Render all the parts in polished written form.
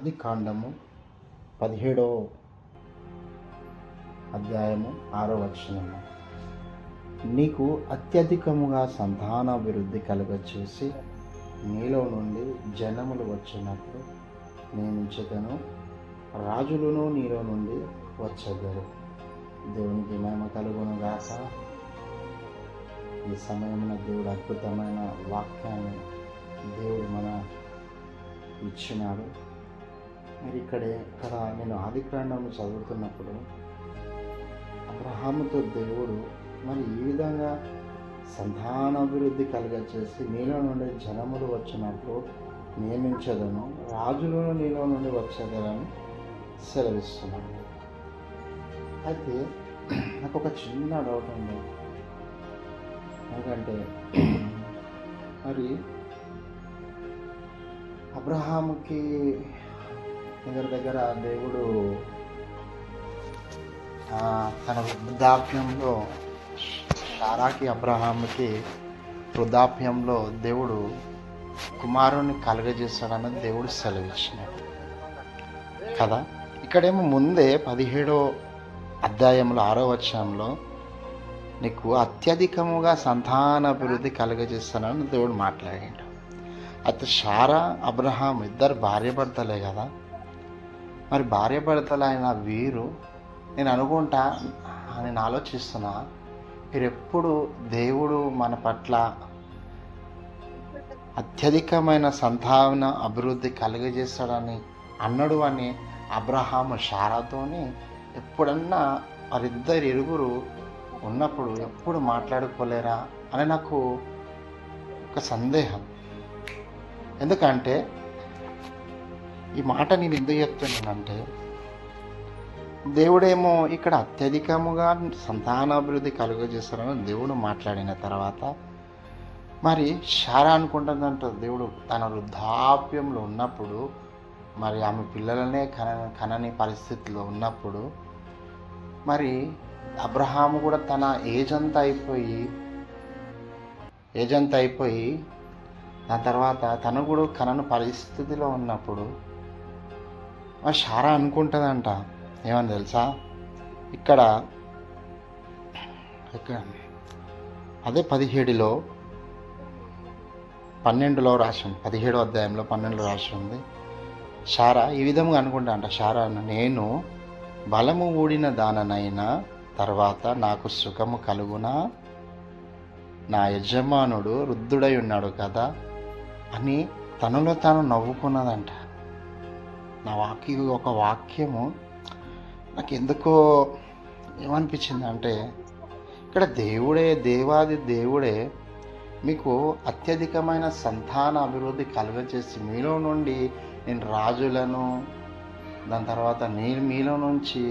ఆదికాండము 17వ అధ్యాయము 6వ వచనము. నీకు అత్యధికముగా సంతానాభివృద్ధి కలుగచేసి నీలో నుండి జనములు వచ్చినట్లు నియమించెదను, రాజులను నీలో నుండి వచ్చెదరు. దేవునికి మహిమ కలుగును గాక. ఈ సమయమున దేవుడు అద్భుతమైన వాక్యాన్ని దేవుడు మన ఇచ్చినాడు. మరి ఇక్కడ నేను ఆదికాండము చదువుతున్నప్పుడు అబ్రహాముతో దేవుడు మరి ఈ విధంగా సంతానాభివృద్ధి కలుగచేసి నీలో నుండి జనములు వచ్చినప్పుడు నియమించదను, రాజులను నీలో నుండి వచ్చేదరని సెలవిస్తున్నాను. అయితే నాకు ఒక చిన్న డౌట్ ఉంది. ఎందుకంటే మరి అబ్రహాముకి దగ్గర దేవుడు తన వృద్ధాప్యంలో శారాకి అబ్రహాముకి వృద్ధాప్యంలో దేవుడు కుమారుని కలుగజేస్తాడని దేవుడు సెలవిచ్చినాడు కదా. ఇక్కడేమో ముందే 17వ అధ్యాయంలో 6వ వచనంలో నీకు అత్యధికముగా సంతానాభివృద్ధి కలుగజేస్తానని దేవుడు మాట్లాడాడు. అయితే శారా అబ్రహాం ఇద్దరు భార్యాభర్తలే కదా. మరి భార్యాభర్తలైన వీరు నేను ఆలోచిస్తున్నా, మీరెప్పుడు దేవుడు మన పట్ల అత్యధికమైన సంతాన అభివృద్ధి కలుగజేస్తాడని అన్నాడు అని అబ్రహాము శారాతోని ఎప్పుడన్నా వారిద్దరు ఇరుగురు ఉన్నప్పుడు ఎప్పుడు మాట్లాడుకోలేరా అని నాకు ఒక సందేహం. ఎందుకంటే ఈ మాట నేను ఎందుకు చెప్తున్నానంటే, దేవుడేమో ఇక్కడ అత్యధికముగా సంతానాభివృద్ధి కలుగజేస్తారని దేవుడు మాట్లాడిన తర్వాత మరి శారా అనుకుంటుందంట దేవుడు తన వృద్ధాప్యంలో ఉన్నప్పుడు, మరి ఆమె పిల్లలనే కనని పరిస్థితిలో ఉన్నప్పుడు, మరి అబ్రహాము కూడా తన ఏజ్ అంతా అయిపోయి దాని తర్వాత తను కూడా కనను పరిస్థితిలో ఉన్నప్పుడు మరి శారా అనుకుంటుందంట ఏమని తెలుసా, ఇక్కడ అదే 17లో 12లో రాసి ఉంది, 17వ అధ్యాయంలో 12లో రాసి ఉంది. శారా ఈ విధంగా అనుకుంటా అంట, శారా నేను బలము ఊడిన దాననైనా తర్వాత నాకు సుఖము కలుగునా, నా యజమానుడు వృద్ధుడై ఉన్నాడు కదా అని తనలో తాను నవ్వుకున్నదంట. ఒక వాక్యము నాకు ఎందుకో ఏమనిపించింది అంటే, ఇక్కడ దేవాది దేవుడే మీకు అత్యధికమైన సంతాన అభివృద్ధి కలుగజేసి మీలో నుండి నేను రాజులను, దాని తర్వాత మీలో నుంచి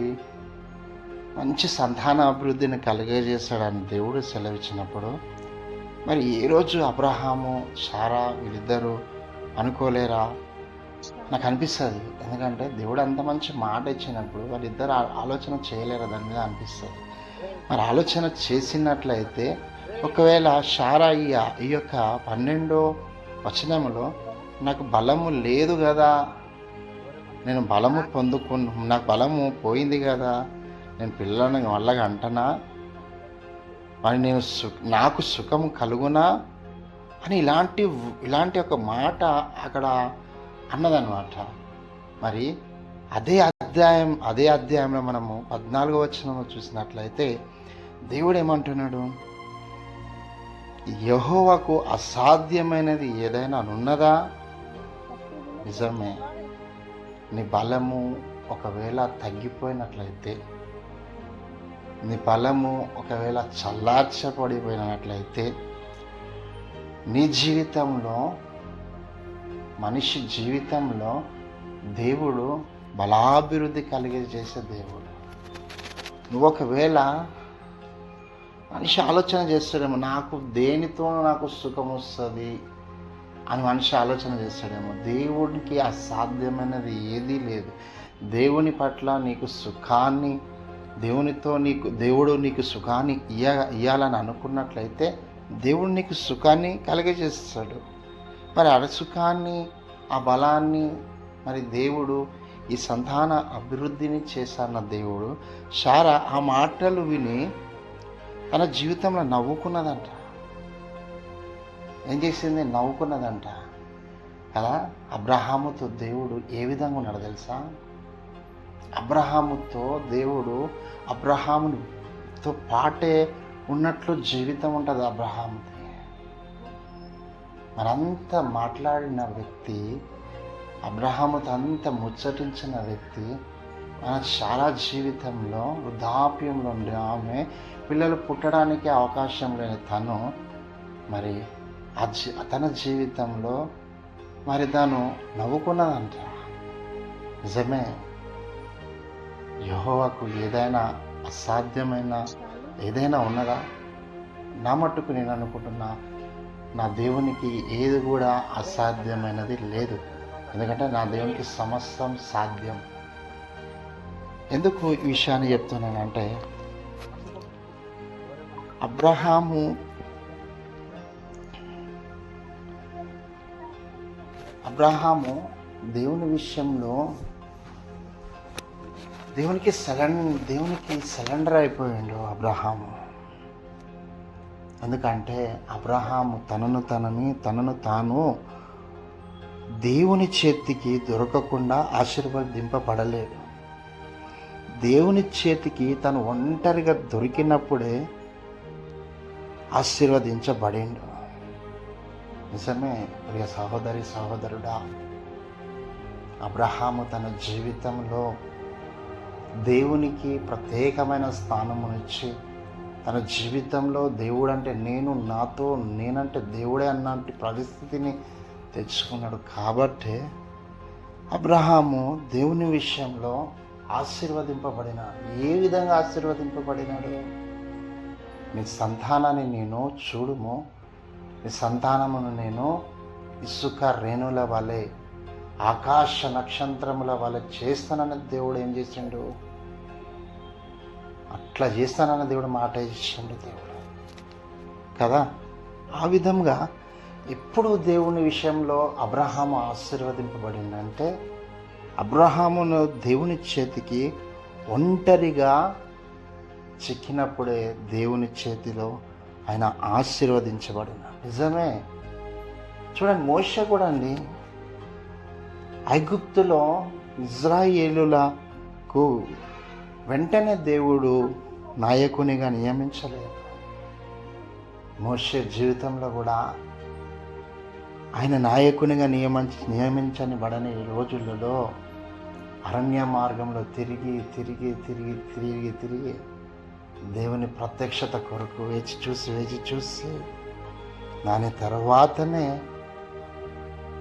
మంచి సంతాన అభివృద్ధిని కలుగజేస్తాడని దేవుడు సెలవిచ్చినప్పుడు, మరి ఏ రోజు అబ్రహాము శారా వీళ్ళిద్దరూ అనుకోలేరా నాకు అనిపిస్తుంది. ఎందుకంటే దేవుడు అంత మంచి మాట ఇచ్చినప్పుడు వాళ్ళిద్దరు ఆలోచన చేయలేరా దాని మీద అనిపిస్తుంది. మరి ఆలోచన చేసినట్లయితే ఒకవేళ శారా ఈ యొక్క 12వ వచనంలో నాకు బలము లేదు కదా, నేను బలము నాకు బలము పోయింది కదా, నేను పిల్లలను వల్లగా అంటనా, మరి నాకు సుఖము కలుగునా అని ఇలాంటి ఒక మాట అక్కడ అన్నదన్నమాట. మరి అదే అధ్యాయంలో మనము 14వ వచనంలో చూసినట్లయితే దేవుడు ఏమంటున్నాడు, యెహోవాకు అసాధ్యమైనది ఏదైనా ఉన్నదా? నిజమే. నీ బలము ఒకవేళ తగ్గిపోయినట్లయితే, నీ బలము ఒకవేళ చల్లార్చబడిపోయినట్లయితే, నీ జీవితంలో మనిషి జీవితంలో దేవుడు బలాభివృద్ధి కలిగజేసే దేవుడు. నువ్వు ఒకవేళ మనిషి ఆలోచన చేస్తాడేమో, నాకు దేనితో నాకు సుఖం వస్తుంది అని మనిషి ఆలోచన చేస్తాడేమో. దేవుడికి అసాధ్యమైనది ఏదీ లేదు. దేవుని పట్ల నీకు సుఖాన్ని, దేవుడు నీకు సుఖాన్ని ఇయ్యాలని అనుకున్నట్లయితే దేవుడు నీకు సుఖాన్ని కలుగజేస్తాడు. మరి ఆ సుఖాన్ని, ఆ బలాన్ని మరి దేవుడు ఈ సంతాన అభివృద్ధిని చేశాన్న దేవుడు శారా ఆ మాటలు విని తన జీవితంలో నవ్వుకున్నదంట. ఏం చేసింది? నవ్వుకున్నదంట కదా. అబ్రహాముతో దేవుడు ఏ విధంగా ఉన్నాడు తెలుసా? అబ్రహాముతో దేవుడు అబ్రహాముతో పాటే ఉన్నట్లు జీవితం ఉంటుంది అబ్రహాముది. మరంత మాట్లాడిన వ్యక్తి, అబ్రహాముతో అంత ముచ్చటించిన వ్యక్తి మన చాలా జీవితంలో వృద్ధాప్యంలో ఉండి ఆమె పిల్లలు పుట్టడానికి అవకాశం లేని తను మరి తన జీవితంలో మరి తను నవ్వుకున్నదంట. నిజమే, యెహోవాకు ఏదైనా అసాధ్యమైన ఏదైనా ఉన్నదా? నా మట్టుకు నేను అనుకుంటున్నా, నా దేవునికి ఏది కూడా అసాధ్యమైనది లేదు. ఎందుకంటే నా దేవునికి సమస్తం సాధ్యం. ఎందుకు ఈ విషయాన్ని చెప్తున్నానంటే, అబ్రహాము దేవుని విషయంలో దేవునికి సరెండర్ అయిపోయాడు అబ్రహాము. ఎందుకంటే అబ్రహాము తనను తాను దేవుని చేతికి దొరకకుండా ఆశీర్వదింపబడలేడు. దేవుని చేతికి తను ఒంటరిగా దొరికినప్పుడే ఆశీర్వదించబడిండు. నిజమే ప్రియ సహోదరి సహోదరుడా, అబ్రహాము తన జీవితంలో దేవునికి ప్రత్యేకమైన స్థానమునిచ్చి తన జీవితంలో దేవుడు అంటే నేనంటే దేవుడే అన్నటి పరిస్థితిని తెచ్చుకున్నాడు. కాబట్టి అబ్రహాము దేవుని విషయంలో ఆశీర్వదింపబడినాడు. ఏ విధంగా ఆశీర్వదింపబడినాడు? నీ సంతానాన్ని నేను చూడుము, నీ సంతానమును నేను ఇసుక రేణుల వలె ఆకాశ నక్షత్రముల వలె చేస్తానని దేవుడు ఏం చేసిండు? అట్లా చేస్తానన్న దేవుడు మాట ఇచ్చిండు దేవుడు కదా. ఆ విధంగా ఎప్పుడు దేవుని విషయంలో అబ్రహాము ఆశీర్వదింపబడిందంటే, అబ్రహామును దేవుని చేతికి ఒంటరిగా చిక్కినప్పుడే దేవుని చేతిలో ఆయన ఆశీర్వదించబడిన. నిజమే, చూడండి, మోషే కూడా అండి ఐగుప్తులో ఇజ్రాయేలులకు వెంటనే దేవుడు నాయకునిగా నియమించలేదు. మోషే జీవితంలో కూడా ఆయన నాయకునిగా నియమించని బడని రోజులలో అరణ్య మార్గంలో తిరిగి దేవుని ప్రత్యక్షత కొరకు వేచి చూసి దాని తర్వాతనే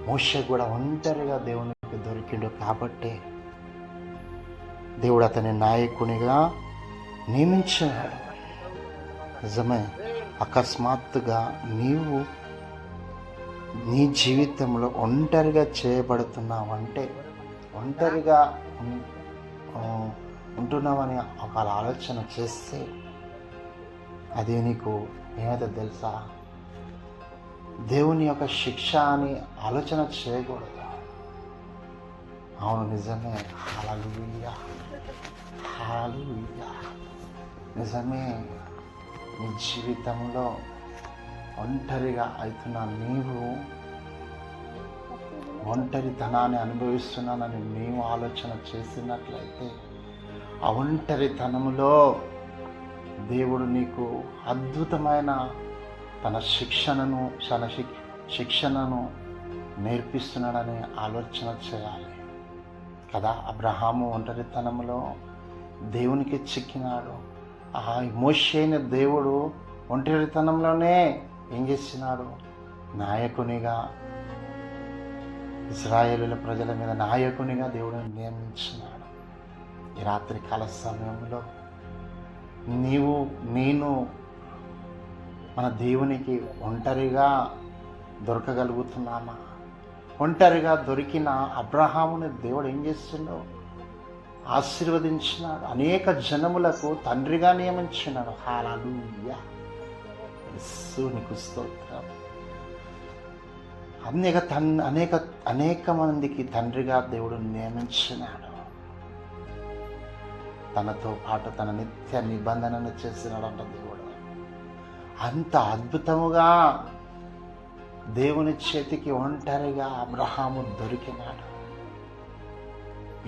మోషే కూడా ఒంటరిగా దేవునికి దొరికిండు. కాబట్టి దేవుడు అతని నాయకునిగా నియమించాడు. నిజమే, అకస్మాత్తుగా నీవు నీ జీవితంలో ఒంటరిగా చేయబడుతున్నావంటే, ఒంటరిగా ఉంటున్నావని ఒక ఆలోచన చేస్తే అది నీకు ఏమైతే తెలుసా? దేవుని యొక్క శిక్ష అని ఆలోచన చేయకూడదు. అవును, నిజమే. హల్లెలూయా, హల్లెలూయా. నిజమే, నీ జీవితంలో ఒంటరిగా అవుతున్న నీవు ఒంటరితనాన్ని అనుభవిస్తున్నానని నీవు ఆలోచన చేసినట్లయితే, ఆ ఒంటరితనంలో దేవుడు నీకు అద్భుతమైన తన శిక్షణను నేర్పిస్తున్నాడని ఆలోచన చేయాలి కదా. అబ్రహాము ఒంటరితనంలో దేవునికి చిక్కినాడు. ఆ మోషేని దేవుడు ఒంటరితనంలోనే ఏం చేస్తున్నాడు? నాయకునిగా, ఇశ్రాయేలుల ప్రజల మీద నాయకునిగా దేవుడు నియమించినాడు. ఈ రాత్రి కాల సమయంలో నేను మన దేవునికి ఒంటరిగా దొరకగలుగుతున్నామా? ఒంటరిగా దొరికిన అబ్రహాముని దేవుడు ఏం చేస్తున్నాడు? ఆశీర్వదించినాడు. అనేక జనములకు తండ్రిగా నియమించినాడు. హల్లెలూయా, యేసు నీకు స్తోత్రం. అనేక మందికి తండ్రిగా దేవుడు నియమించినాడు. తనతో పాటు తన నిత్య నిబంధనను చేసినాడంట దేవుడు. అంత అద్భుతముగా దేవుని చేతికి ఒంటరిగా అబ్రహాము దొరికినాడు.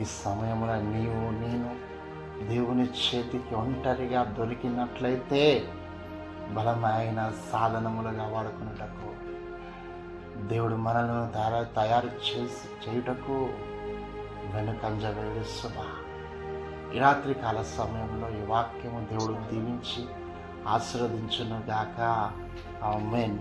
ఈ సమయంలో నేను దేవుని చేతికి ఒంటరిగా దొరికినట్లయితే బలమైన సాధనములుగా వాడుకున్నటకు దేవుడు మనలను తయారు చేయుటకు వెనుకంజ వేడుస్తున్నా. ఈ రాత్రి కాల సమయంలో ఈ వాక్యము దేవుడు దీవించి ఆశీర్వదించును గాక. ఆమేన్.